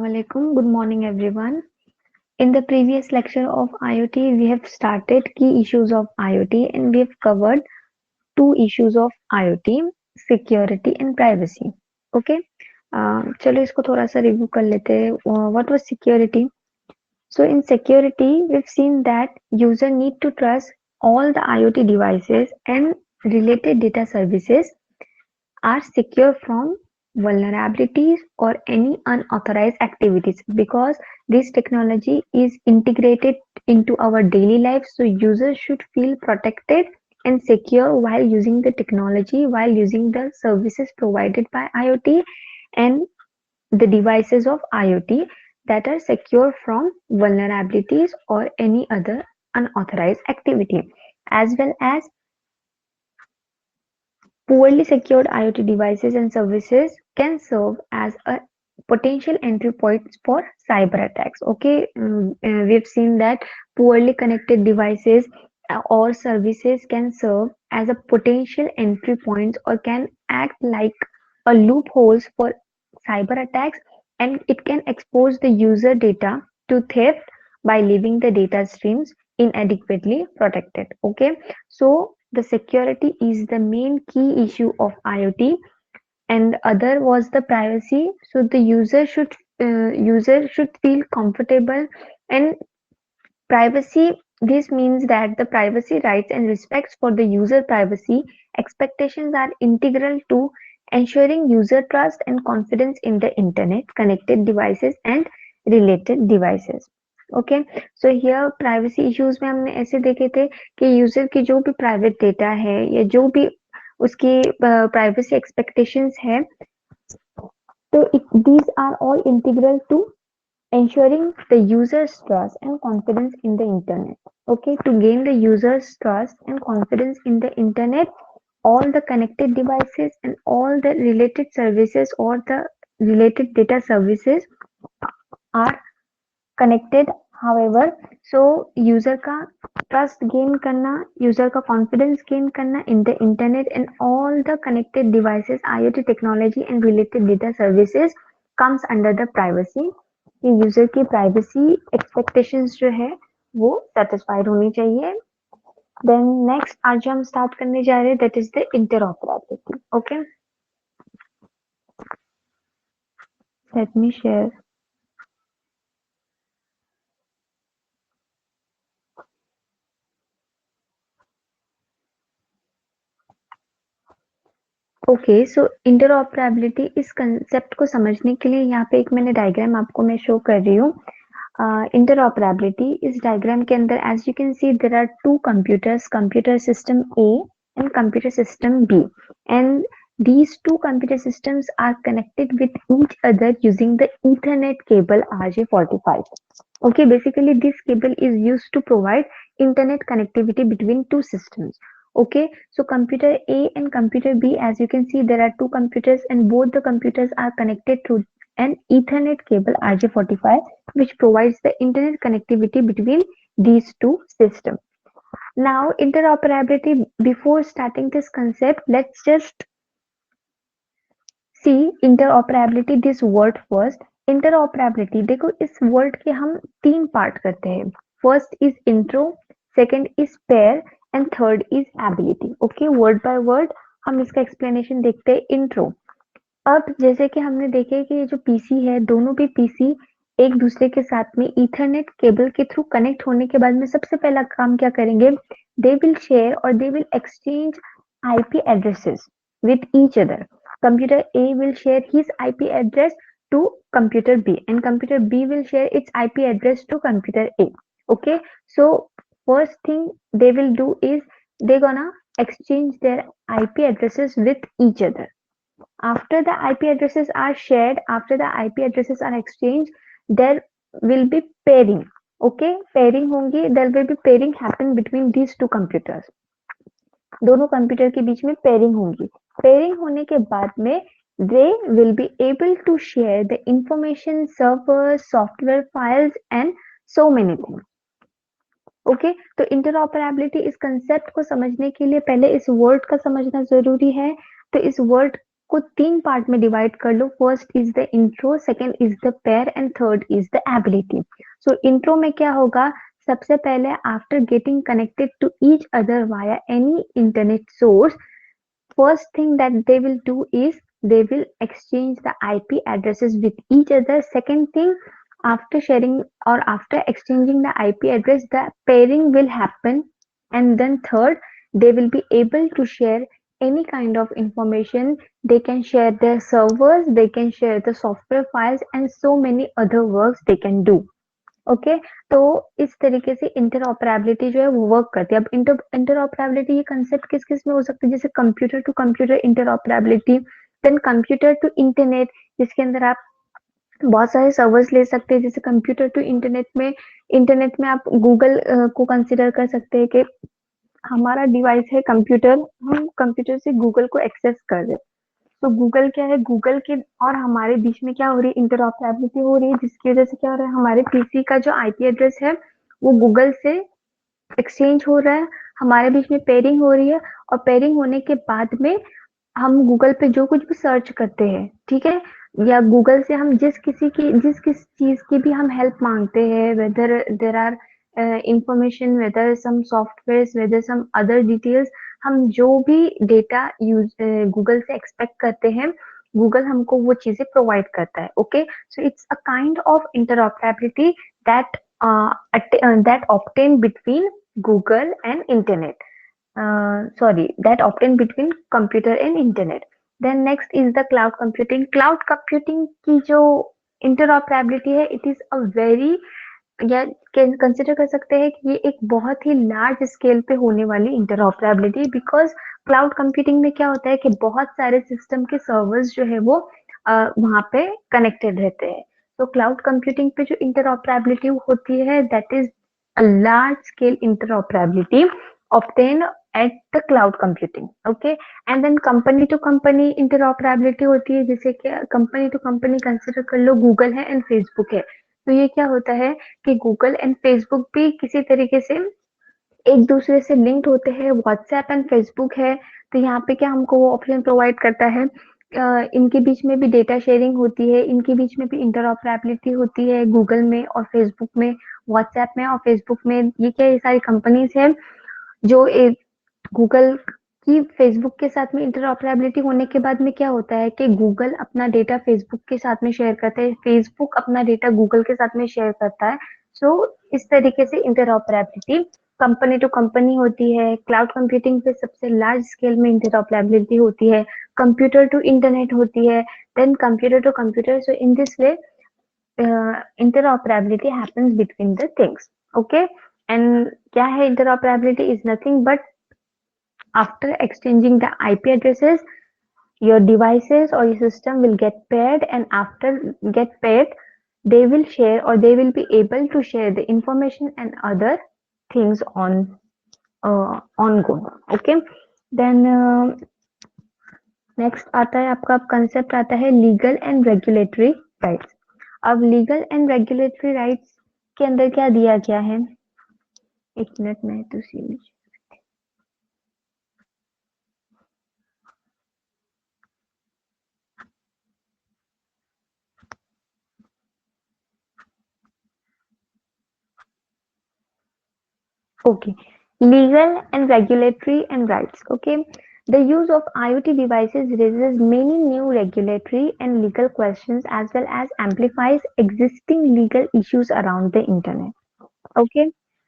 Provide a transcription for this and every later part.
Assalamualaikum. Good morning, everyone. In the previous lecture of IoT, we have started key issues of IoT and we have covered two issues of IoT, security and privacy. Okay. चलो इसको थोड़ा सा review कर लेते हैं. What was security? So in security, we've seen that user need to trust all the IoT devices and related data services are secure from vulnerabilities or any unauthorized activities because this technology is integrated into our daily life, so users should feel protected and secure while using the technology, while using the services provided by IoT and the devices of IoT that are secure from vulnerabilities or any other unauthorized activity, as well as poorly secured IoT devices and services can serve as a potential entry points for cyber attacks. Okay, we've seen that poorly connected devices or services can serve as a potential entry points or can act like a loopholes for cyber attacks, and it can expose the user data to theft by leaving the data streams inadequately protected. Okay, so the security is the main key issue of IoT, and other was the privacy. So the user should feel comfortable and privacy. This means that the privacy rights and respects for the user privacy expectations are integral to ensuring user trust and confidence in the internet, connected devices and related devices. Okay, so here privacy issues में हमने ऐसे देखे थे कि user की जो भी private data है या जो भी उसकी प्राइवेसी एक्सपेक्टेशंस है, तो these are all integral to ensuring the user's trust and confidence in the internet. Okay, to gain the user's trust and confidence in the internet, all the connected devices and all the related services or the related data services are connected. However, so user का trust gain करना, user का confidence gain करना in the internet and all the connected devices, IoT technology and related data services comes under the privacy. कि user की privacy expectations जो है वो satisfied होनी चाहिए. देन नेक्स्ट आज जो हम स्टार्ट करने जा रहे हैं that is the interoperability. Okay, let me share. Okay, so interoperability इस कंसेप्ट को समझने के लिए यहाँ पे एक मैंने डायग्राम आपको मैं शो कर रही हूँ. इंटरऑपरेबिलिटी इस डायग्राम के अंदर as you can see there are two computers, computer system A and computer system B, and these two computer systems are connected with each other using the Ethernet cable RJ45. Okay, basically this cable is used to provide internet connectivity between two systems. Okay, so computer A and computer B, as you can see there are two computers and both the computers are connected through an Ethernet cable RJ45 which provides the internet connectivity between these two systems. Now, interoperability, before starting this concept, let's just see interoperability this word first. Interoperability, देखो इस word के हम तीन part करते हैं. First is intro, second is pair and third is ability. Okay, word by word हम इसका explanation देखते हैं. इंट्रो, अब जैसे कि हमने देखे कि ये जो पीसी है, दोनों भी पीसी एक दूसरे के साथ में ईथरनेट केबल के थ्रू कनेक्ट होने के बाद में सबसे पहला काम क्या करेंगे, they will share or they will exchange IP addresses with each other. Computer A will share his IP address to computer B and computer B will share its IP address to computer A. Okay, so first thing they will do is they're gonna exchange their IP addresses with each other. After the IP addresses are shared, after the IP addresses are exchanged, there will be pairing. Okay, pairing होंगी, there will be pairing happen between these two computers. दोनों computer के बीच में pairing होगी. Pairing होने के बाद में they will be able to share the information, servers, software files and so many things. Okay, तो इंटरऑपरेबिलिटी इस कंसेप्ट को समझने के लिए पहले इस वर्ड का समझना जरूरी है. तो इस वर्ड को तीन पार्ट में डिवाइड कर लो। First is the intro, second is the pair and third is the ability. So intro में क्या होगा, सबसे पहले after getting connected to each other via any internet source, first thing that they will do is they will exchange the IP addresses with each other. Second thing, after sharing or after exchanging the IP address, the pairing will happen. And then third, they will be able to share any kind of information. They can share their servers, they can share the software files, and so many other works they can do. Okay, तो इस तरीके से interoperability जो है वो work करती है। अब इंटरऑपरेबिलिटी ये कंसेप्ट किस किस में हो सकता है, जैसे computer to computer interoperability, then computer to internet, जिसके अंदर आप बहुत सारे सर्वर्स ले सकते हैं। जैसे कंप्यूटर टू इंटरनेट में आप गूगल को कंसिडर कर सकते हैं कि हमारा डिवाइस है कंप्यूटर, हम कंप्यूटर से गूगल को एक्सेस कर रहे हैं। तो गूगल क्या है, गूगल के और हमारे बीच में क्या हो रही है, इंटरऑपरेबिलिटी हो रही है, जिसकी वजह से क्या हो रहा है, हमारे पीसी का जो आईपी एड्रेस है वो गूगल से एक्सचेंज हो रहा है, हमारे बीच में पेयरिंग हो रही है। और पेयरिंग होने के बाद में हम गूगल पे जो कुछ भी सर्च करते हैं, ठीक है, या गूगल से हम जिस किस चीज की भी हम हेल्प मांगते हैं, whether there are information, whether some software, whether some other details, हम जो भी डेटा यूज गूगल से एक्सपेक्ट करते हैं, गूगल हमको वो चीजें प्रोवाइड करता है। Okay, so it's a kind of interoperability that that obtain between Google and internet. Sorry, that obtain between computer and internet. Then next is the cloud computing. Cloud computing की जो interoperability है, it is a very, या consider कर सकते हैं कि ये एक बहुत ही लार्ज स्केल पे होने वाली इंटरऑपरेबिलिटी, बिकॉज क्लाउड कंप्यूटिंग में क्या होता है कि बहुत सारे सिस्टम के सर्वर्स जो है वो वहां पे कनेक्टेड रहते हैं। तो क्लाउड कंप्यूटिंग पे जो इंटरऑपरेबिलिटी होती है, that is a large scale interoperability obtain at the cloud computing. Okay, and then company to company interoperability होती है, जैसे कि कंपनी टू कंपनी कंसिडर कर लो, गूगल है एंड फेसबुक है। तो ये क्या होता है कि गूगल एंड फेसबुक भी किसी तरीके से एक दूसरे से लिंक्ड होते हैं, व्हाट्सएप एंड फेसबुक है। तो यहाँ पे क्या हमको वो ऑप्शन प्रोवाइड करता है, इनके बीच में भी डेटा शेयरिंग होती है, इनके बीच में भी इंटरऑपरेबिलिटी होती है, गूगल में और फेसबुक में, व्हाट्सएप में और फेसबुक में। ये क्या, ये सारी कंपनीज है जो गूगल की फेसबुक के साथ में इंटरऑपरेबिलिटी होने के बाद में क्या होता है कि गूगल अपना डेटा फेसबुक के साथ में शेयर करता है, फेसबुक अपना डेटा गूगल के साथ में शेयर करता है। सो इस तरीके से इंटरऑपरेबिलिटी कंपनी टू कंपनी होती है। क्लाउड कंप्यूटिंग पे सबसे लार्ज स्केल में इंटरऑपरेबिलिटी होती है, कंप्यूटर टू इंटरनेट होती है, then computer to computer. So in this way interoperability happens between the things. Okay, and क्या है interoperability is nothing but after exchanging the IP addresses, your devices or your system will get paired, and after get paired, they will share or they will be able to share the information and other things on ongoing. Okay, then next आता है आपका concept आता है legal and regulatory rights. अब legal and regulatory rights के अंदर क्या दिया गया है, एक मिनट में तो सी। Okay, legal and regulatory and rights. Okay, the use of IoT devices raises many new regulatory and legal questions as well as amplifies existing legal issues around the internet. Okay,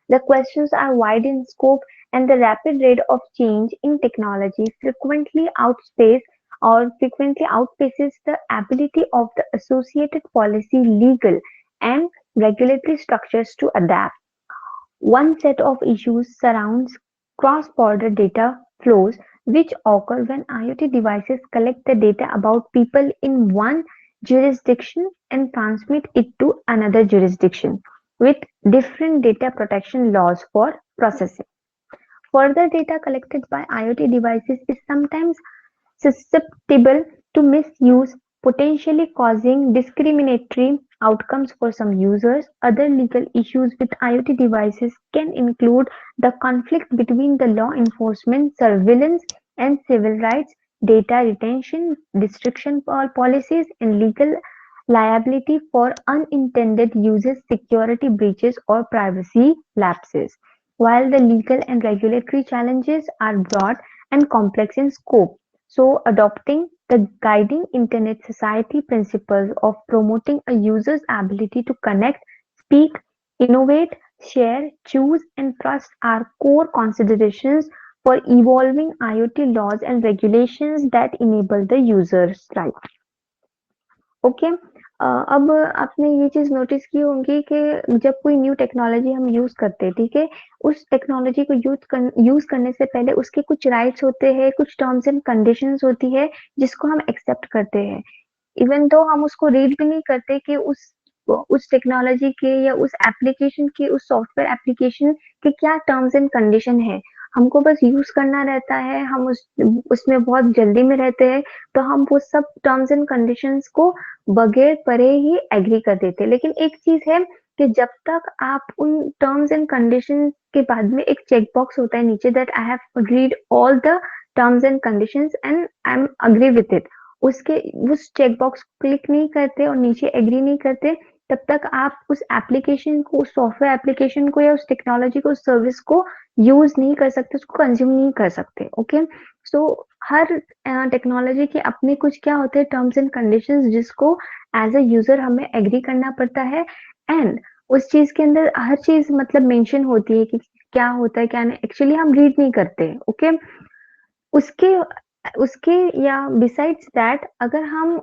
the questions are wide in scope, and the rapid rate of change in technology frequently outpaces the ability of the associated policy, legal, and regulatory structures to adapt. One set of issues surrounds cross-border data flows, which occur when IoT devices collect the data about people in one jurisdiction and transmit it to another jurisdiction, with different data protection laws for processing. Further data collected by IoT devices is sometimes susceptible to misuse, potentially causing discriminatory outcomes for some users. Other legal issues with IoT devices can include the conflict between the law enforcement, surveillance, and civil rights, data retention, restriction policies, and legal liability for unintended uses, security breaches, or privacy lapses. While the legal and regulatory challenges are broad and complex in scope, so adopting the guiding Internet society principles of promoting a user's ability to connect, speak, innovate, share, choose, and trust are core considerations for evolving IoT laws and regulations that enable the user's right. Okay. अब आपने ये चीज notice की होंगी कि जब कोई new technology हम यूज करते हैं, ठीक है, उस टेक्नोलॉजी को यूज करने से पहले उसके कुछ राइट्स होते हैं, कुछ टर्म्स एंड कंडीशंस होती है जिसको हम एक्सेप्ट करते हैं, इवन तो हम उसको रीड भी नहीं करते कि उस टेक्नोलॉजी के या उस एप्लीकेशन के, उस सॉफ्टवेयर एप्लीकेशन के क्या टर्म्स एंड कंडीशन है। हमको बस यूज करना रहता है, हम उसमें बहुत जल्दी में रहते हैं, तो हम वो सब टर्म्स एंड कंडीशंस को बगैर पढ़े ही एग्री कर देते हैं। लेकिन एक चीज है कि जब तक आप उन टर्म्स एंड कंडीशन के बाद में एक चेक बॉक्स होता है नीचे, that I have read all the terms and conditions and I am agree with it, उसके उस चेक बॉक्स क्लिक नहीं करते और नीचे एग्री नहीं करते, तब तक आप उस एप्लीकेशन को, उस सॉफ्टवेयर एप्लीकेशन को या उस टेक्नोलॉजी को, उस सर्विस को यूज नहीं कर सकते, उसको कंज्यूम नहीं कर सकते। ओके, सो हर टेक्नोलॉजी के अपने कुछ क्या होते हैं टर्म्स एंड कंडीशंस जिसको एज अ यूजर हमें एग्री करना पड़ता है, एंड उस चीज के अंदर हर चीज मतलब मेंशन होती है कि क्या होता है क्या नहीं, एक्चुअली हम रीड नहीं करते। ओके, उसके उसके या बिसाइड्स दैट अगर हम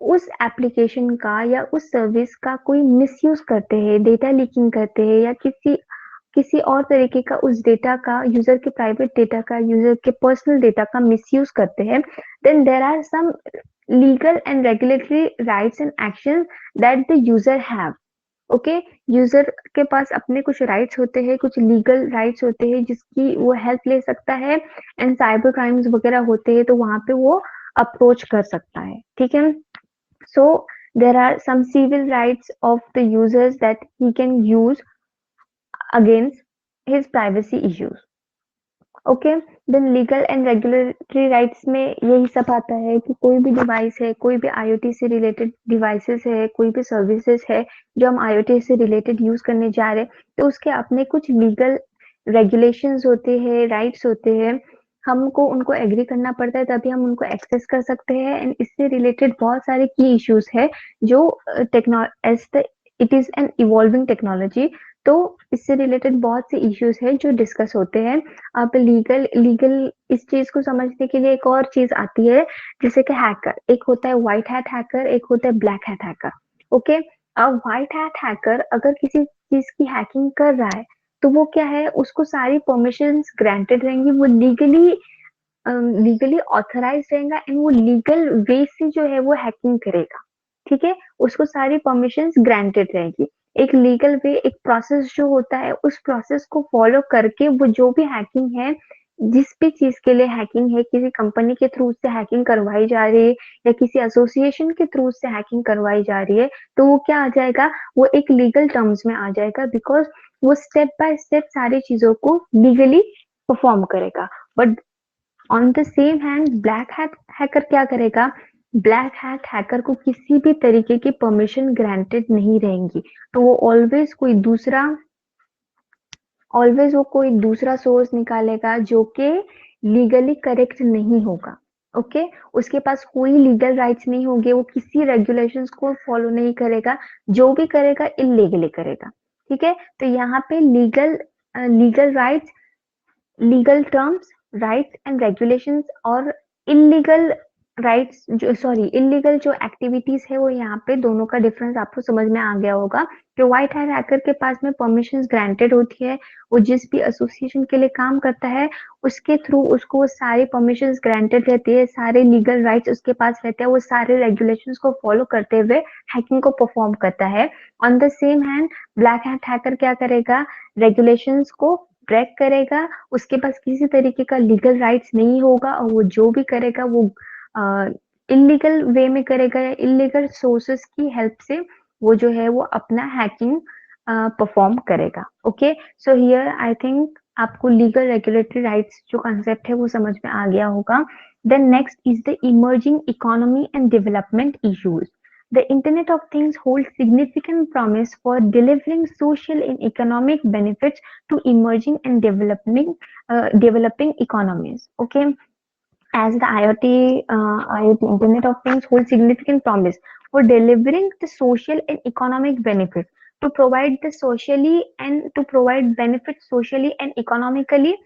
उस एप्लीकेशन का या उस सर्विस का कोई मिसयूज करते हैं, डेटा लीकिंग करते हैं या किसी किसी और तरीके का उस डेटा का, यूजर के प्राइवेट डेटा का, यूजर के पर्सनल डेटा का मिसयूज करते हैं, then there are some legal and regulatory rights and actions that the user have. Okay, user के पास अपने कुछ राइट्स होते हैं, कुछ लीगल राइट्स होते हैं जिसकी वो हेल्प ले सकता है, एंड साइबर क्राइम्स वगैरह होते हैं तो वहां पे वो अप्रोच कर सकता है। ठीक है, so there are some civil rights of the users that he can use against his privacy issues. Okay, then legal and regulatory rights में यही सब आता है कि कोई भी डिवाइस है, कोई भी आईओटी से रिलेटेड डिवाइसेस है, कोई भी सर्विसेज है जो हम आईओटी से रिलेटेड यूज करने जा रहे हैं, तो उसके अपने कुछ लीगल रेगुलेशंस होते हैं, राइट्स होते हैं, हमको उनको एग्री करना पड़ता है तभी हम उनको एक्सेस कर सकते हैं, एंड इससे रिलेटेड बहुत सारे की इश्यूज है जो as the it is an evolving technology, तो इससे रिलेटेड बहुत से इश्यूज है जो डिस्कस होते हैं। अब लीगल लीगल इस चीज को समझने के लिए एक और चीज आती है, जैसे कि हैकर, एक होता है व्हाइट हैट हैकर, एक होता है ब्लैक हैट हैकर। ओके, अब व्हाइट हैट हैकर अगर किसी चीज की हैकिंग कर रहा है तो वो क्या है, उसको सारी परमिशंस ग्रांटेड रहेंगी, वो लीगली ऑथराइज रहेगा, एंड वो लीगल वे से जो है वो हैकिंग करेगा। ठीक है, उसको सारी परमिशंस ग्रांटेड रहेगी। एक लीगल वे, एक प्रोसेस जो होता है, उस प्रोसेस को फॉलो करके वो जो भी हैकिंग है, जिस भी चीज के लिए हैकिंग है, किसी कंपनी के थ्रू से हैकिंग करवाई जा रही है या किसी एसोसिएशन के थ्रू से हैकिंग करवाई जा रही है, तो वो क्या आ जाएगा, वो एक लीगल टर्म्स में आ जाएगा, बिकॉज वो स्टेप बाय स्टेप सारी चीजों को लीगली परफॉर्म करेगा। But on the same hand black hat hacker क्या करेगा, ब्लैक हैट हैकर को किसी भी तरीके की परमिशन ग्रांटेड नहीं रहेंगी, तो वो ऑलवेज वो कोई दूसरा सोर्स निकालेगा जो कि लीगली करेक्ट नहीं होगा। ओके, उसके पास कोई लीगल राइट्स नहीं होंगे, वो किसी रेगुलेशंस को फॉलो नहीं करेगा, जो भी करेगा इलीगली करेगा। ठीक है, तो यहाँ पे legal rights, legal terms, rights and regulations, और इलीगल राइट्स जो, सॉरी, इलीगल जो एक्टिविटीज है, वो यहाँ पे दोनों का डिफरेंस आपको समझ में आ गया होगा। जो व्हाइट हैट हैकर के पास में परमिशंस ग्रांटेड होती है, वो जिस भी एसोसिएशन के लिए काम करता है उसके थ्रू उसको वो सारी परमिशंस ग्रांटेड रहती है, सारे लीगल राइट्स उसके पास रहते हैं, वो सारे रेगुलेशंस को फॉलो करते हुए हैकिंग को परफॉर्म करता है। On the same hand black hat hacker क्या करेगा, रेगुलेशंस को ब्रेक करेगा, उसके पास किसी तरीके का लीगल राइट्स नहीं होगा, और वो जो भी करेगा वो इलीगल वे में करेगा या इलीगल सोर्सेस की हेल्प से वो जो है वो अपना हैकिंग परफॉर्म करेगा। Okay, so here I think आपको लीगल रेगुलेटरी राइट्स जो कंसेप्ट है वो समझ में आ गया होगा. Then next is the emerging economy and development issues. The Internet of Things holds significant promise for delivering social and economic benefits to emerging and developing economies. Okay, as the IoT Internet of Things holds significant promise for delivering the social and economic benefits to provide benefits socially and economically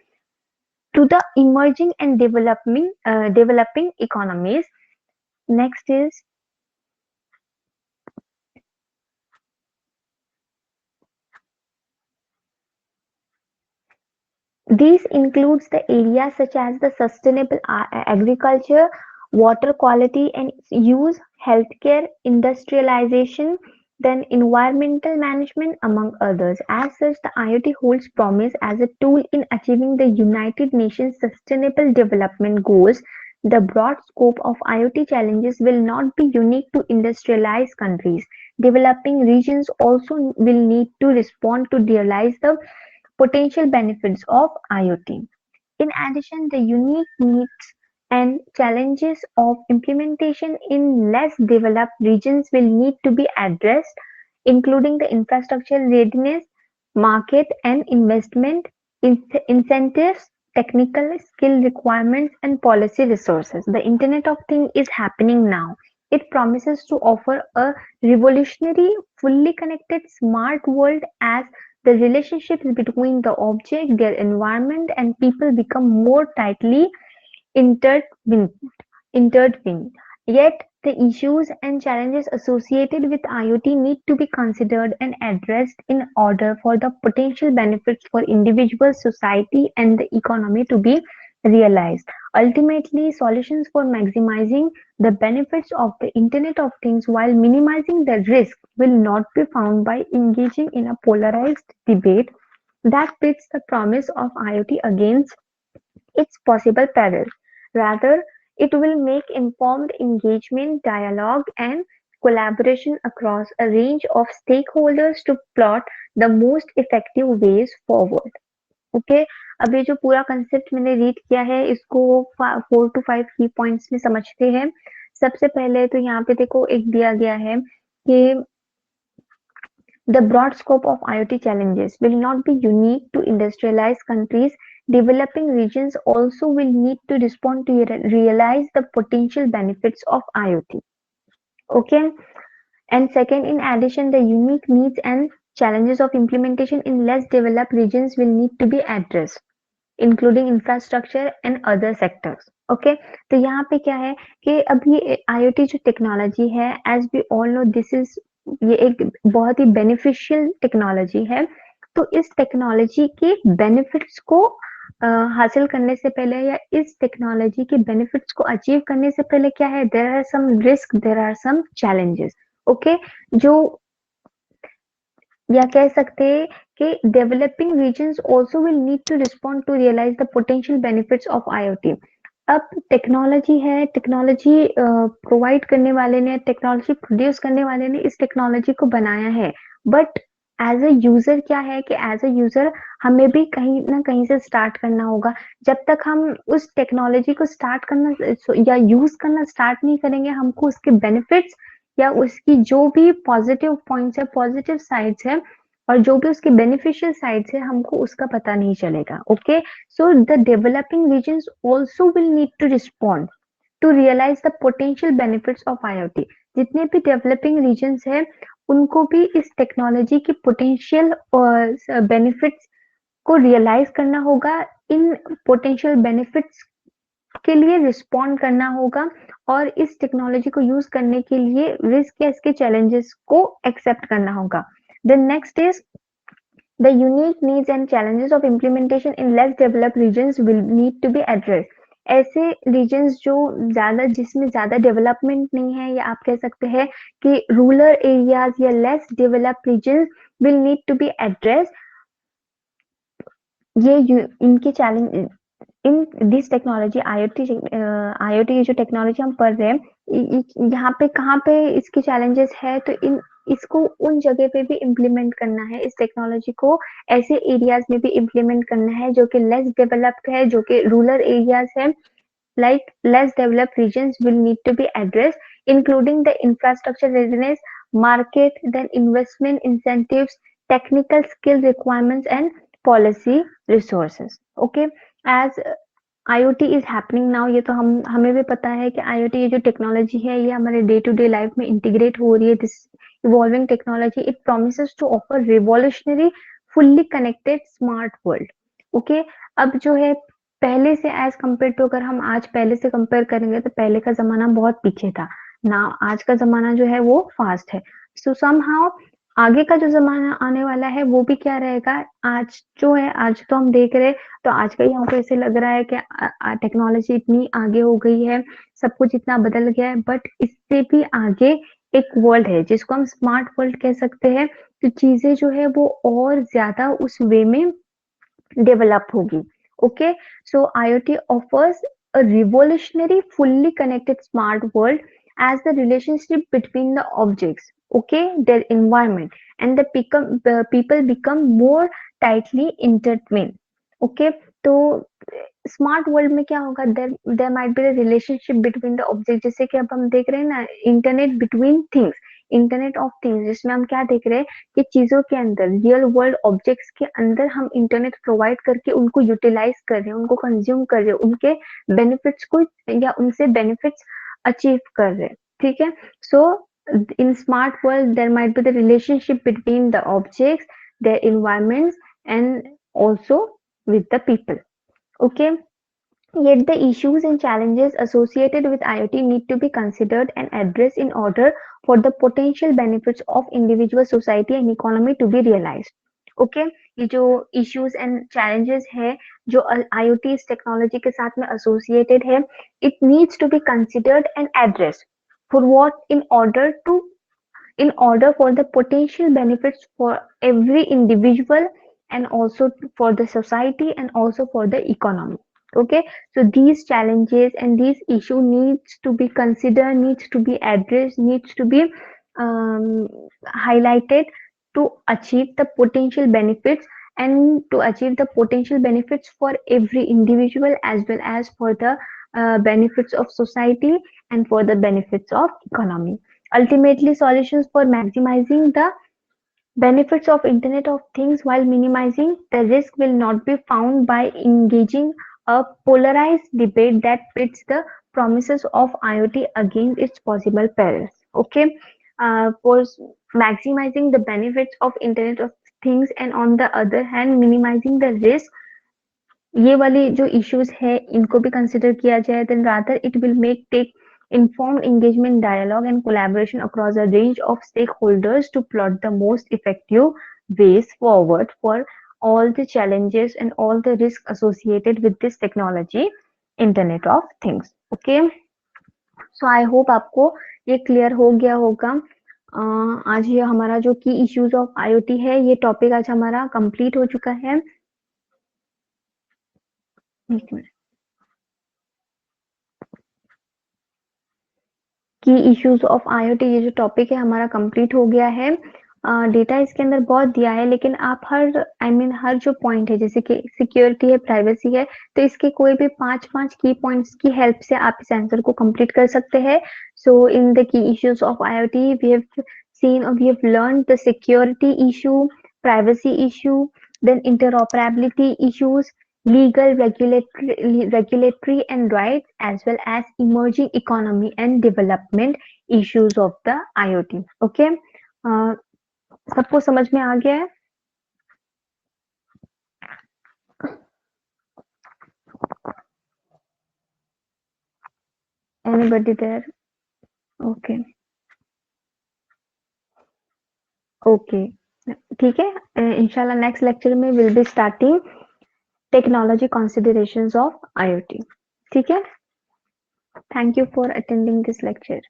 to the emerging and developing economies. Next is these includes the areas such as the sustainable agriculture, water quality and use, healthcare, industrialization, then environmental management, among others. As such, the IoT holds promise as a tool in achieving the United Nations Sustainable Development Goals. The broad scope of IoT challenges will not be unique to industrialized countries. Developing regions also will need to respond to realize the potential benefits of IoT. In addition, the unique needs and challenges of implementation in less developed regions will need to be addressed, including the infrastructure readiness, market and investment incentives, technical skill requirements, and policy resources. The Internet of Things is happening now. It promises to offer a revolutionary, fully connected, smart world as the relationships between the object, their environment, and people become more tightly intertwined. intertwined. Yet, the issues and challenges associated with IoT need to be considered and addressed in order for the potential benefits for individuals, society, and the economy to be realized. Ultimately, solutions for maximizing the benefits of the Internet of Things while minimizing the risk will not be found by engaging in a polarized debate that pits the promise of IoT against its possible perils. Rather, it will make informed engagement, dialogue, and collaboration across a range of stakeholders to plot the most effective ways forward. Okay, अब ये जो पूरा concept मैंने read किया है इसको 4 to 5 की points में समझते हैं. सबसे पहले तो यहाँ पे देखो एक दिया गया है कि the broad scope of IoT challenges will not be unique to industrialized countries. Developing regions also will need to respond to realize the potential benefits of IoT. Okay. And second, in addition, the unique needs and challenges of implementation in less developed regions will need to be addressed, including infrastructure and other sectors. Okay, तो यहाँ पे क्या है कि अभी IoT जो technology है, as we all know this is ये एक बहुत ही बेनिफिशियल टेक्नोलॉजी है. तो इस टेक्नोलॉजी के बेनिफिट्स को हासिल करने से पहले या इस टेक्नोलॉजी के बेनिफिट्स को अचीव करने से पहले क्या है, there are some risk, there are some challenges. Okay, जो या कह सकते हैं कि developing regions also will need to respond to realize the potential benefits of IoT. अब टेक्नोलॉजी है, टेक्नोलॉजी प्रोवाइड करने वाले ने, टेक्नोलॉजी प्रोड्यूस करने वाले ने इस टेक्नोलॉजी को बनाया है, बट एज अ यूजर क्या है कि एज अ यूजर हमें भी कहीं ना कहीं से स्टार्ट करना होगा. जब तक हम उस टेक्नोलॉजी को स्टार्ट करना या यूज करना स्टार्ट नहीं करेंगे, हमको उसके बेनिफिट्स या उसकी जो भी पॉजिटिव पॉइंट्स है, पॉजिटिव साइड्स है और जो भी उसके बेनिफिशियल साइड्स है, हमको उसका पता नहीं चलेगा. Okay, so the developing regions also will need to respond to realize the potential benefits of IoT. जितने भी डेवलपिंग रीजन्स है उनको भी इस टेक्नोलॉजी की पोटेंशियल बेनिफिट्स को रियलाइज करना होगा, इन पोटेंशियल बेनिफिट्स के लिए रिस्पॉन्ड करना होगा और इस टेक्नोलॉजी को यूज करने के लिए रिस्क या इसके चैलेंजेस को एक्सेप्ट करना होगा. The next is the unique needs and challenges of implementation in less developed regions will need to be addressed. ऐसे रीजन्स जो ज्यादा जिसमें ज्यादा डेवलपमेंट नहीं है या आप कह सकते हैं कि रूरल एरियाज या less developed regions will need to be address. ये इनके challenge in this technology IoT जो टेक्नोलॉजी हम पढ़ रहे हैं यहाँ पे कहाँ पे इसके चैलेंजेस है, तो इन इसको उन जगह पे भी इम्प्लीमेंट करना है, इस टेक्नोलॉजी को ऐसे एरियाज में भी इम्प्लीमेंट करना है जो कि लेस डेवलप्ड है, जो कि रूरल एरियाज है, like less developed regions will need to be addressed, including the infrastructure readiness, market, then investment incentives, technical skill requirements, and policy resources. Okay, as IoT is happening now, ये तो हम हमें भी पता है कि IoT ये जो टेक्नोलॉजी है ये हमारे डे टू डे लाइफ में इंटीग्रेट हो रही है. This evolving technology it promises to offer revolutionary fully connected smart world. Okay, अब जो है पहले से एज कम्पेयर टू, अगर हम आज पहले से कंपेयर करेंगे तो पहले का जमाना बहुत पीछे था ना, आज का जमाना जो है वो फास्ट है. सो समहाउ आगे का जो जमाना आने वाला है वो भी क्या रहेगा, आज जो है आज तो हम देख रहे हैं, तो आज का यहाँ पे ऐसे लग रहा है कि टेक्नोलॉजी इतनी आगे हो गई है, सब कुछ इतना बदल गया है, बट इससे भी आगे एक वर्ल्ड है जिसको हम स्मार्ट वर्ल्ड कह सकते हैं. तो चीजें जो है वो और ज्यादा उस वे में डेवलप होगी. Okay, so IoT offers a revolutionary, fully connected smart world as the relationship between the objects, okay, their environment, and the people become more tightly intertwined. Okay, तो स्मार्ट वर्ल्ड में क्या होगा, there might be the relationship between the object, जैसे कि अब हम देख रहे हैं ना internet between things, internet of things, जिसमें हम क्या देख रहे हैं कि चीजों के अंदर, रियल वर्ल्ड ऑब्जेक्ट्स के अंदर हम इंटरनेट प्रोवाइड करके उनको यूटिलाइज कर रहे हैं, उनको कंज्यूम कर रहे हैं, उनके बेनिफिट्स को या उनसे बेनिफिट्स अचीव कर रहे हैं. ठीक है, सो in smart world there might be the relationship between the objects, their environments, and also with the people. Okay, yet the issues and challenges associated with IoT need to be considered and addressed in order for the potential benefits of individual society and economy to be realized. Okay, ये जो issues and challenges है जो IoT इस technology के साथ में associated है, it needs to be considered and addressed for what, in order for the potential benefits for every individual and also for the society and also for the economy. Okay, so these challenges and these issue needs to be considered, needs to be addressed, needs to be um, highlighted to achieve the potential benefits, and to achieve the potential benefits for every individual as well as for the benefits of society and for the benefits of economy. Ultimately, solutions for maximizing the benefits of Internet of Things while minimizing the risk will not be found by engaging a polarized debate that pits the promises of IoT against its possible perils. Okay, for maximizing the benefits of Internet of Things and on the other hand minimizing the risk, ये वाली जो issues है इनको भी consider किया जाए, then rather it will take informed engagement, dialogue and collaboration across a range of stakeholders to plot the most effective ways forward for all the challenges and all the risks associated with this technology, Internet of Things. Okay, so I hope आपको ये clear हो गया होगा. आज ये हमारा जो key issues of IoT है, ये topic आज हमारा complete हो चुका है. एक मिनट. की इश्यूज ऑफ आईओटी, ये जो टॉपिक है हमारा कंप्लीट हो गया है. डेटा इसके अंदर बहुत दिया है, लेकिन आप हर जो पॉइंट है जैसे कि सिक्योरिटी है, प्राइवेसी है, तो इसके कोई भी पांच पांच की पॉइंट्स की हेल्प से आप इस आंसर को कंप्लीट कर सकते हैं. So in the key issues of IoT we have seen or we have learned the security issue, privacy issue, then interoperability issues, legal, regulatory and rights, as well as emerging economy and development issues of the IoT. Okay, सबको समझ में आ गया है? Anybody there? Okay. Okay. ठीक है, इंशाल्लाह next lecture में will be starting technology considerations of IoT. ठीक है, thank you for attending this lecture.